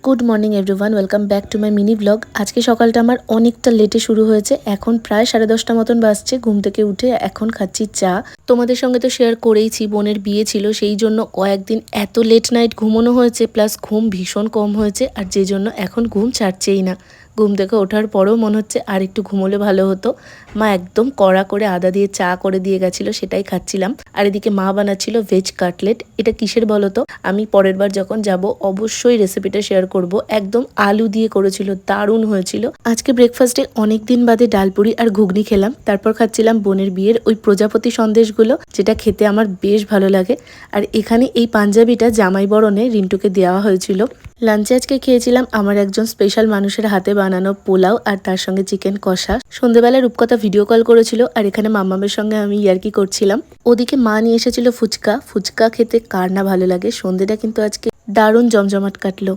Good morning everyone, welcome back to my mini blog. আজকে সকালটা আমার অনেকটা লেটে শুরু হয়েছে। এখন প্রায় 10:30 মতন বাজছে। ঘুম থেকে উঠে এখন খাচ্ছি চা। তোমাদের সঙ্গে তো শেয়ার করেইছি, বোনের বিয়ে ছিল, সেই জন্য কয়েকদিন এত লেট নাইট ঘুমানো হয়েছে, প্লাস ঘুম ভীষণ কম হয়েছে, আর যে জন্য এখন ঘুম ছাড়ছেই না। ঘুম থেকে ওঠার পরেও মনে হচ্ছে আর একটু ঘুমোলে ভালো হতো। মা একদম কড়া করে আদা দিয়ে চা করে দিয়ে গেছিলো, সেটাই খাচ্ছিলাম। আর এদিকে মা বানাচ্ছিল ভেজ কাটলেট। এটা কিসের বলো তো? আমি পরের বার যখন যাব অবশ্যই রেসিপিটা শেয়ার করব। একদম আলু দিয়ে করেছিল, দারুণ হয়েছিল। আজকে ব্রেকফাস্টে অনেক দিন বাদে ডালপুরি আর ঘুগনি খেলাম। তারপর খাচ্ছিলাম বোনের বিয়ের ওই প্রজাপতি সন্দেশগুলো, যেটা খেতে আমার বেশ ভালো লাগে। আর এখানে এই পাঞ্জাবিটা জামাই বরণে রিন্টুকে দেওয়া হয়েছিল। লাঞ্চে আজকে খেয়েছিলাম আমার একজন স্পেশাল মানুষের হাতে বানানো পোলাও, আর তার সঙ্গে চিকেন কষা। সন্ধ্যেবেলায় রূপকথা ভিডিও কল করেছিল, আর এখানে মাম্মামের সঙ্গে আমি ইয়ার্কি করছিলাম। ওদিকে মা নিয়ে এসেছিল ফুচকা। ফুচকা খেতে কার না ভালো লাগে। সন্ধ্যেটা কিন্তু আজকে দারুণ জমজমাট কাটলো।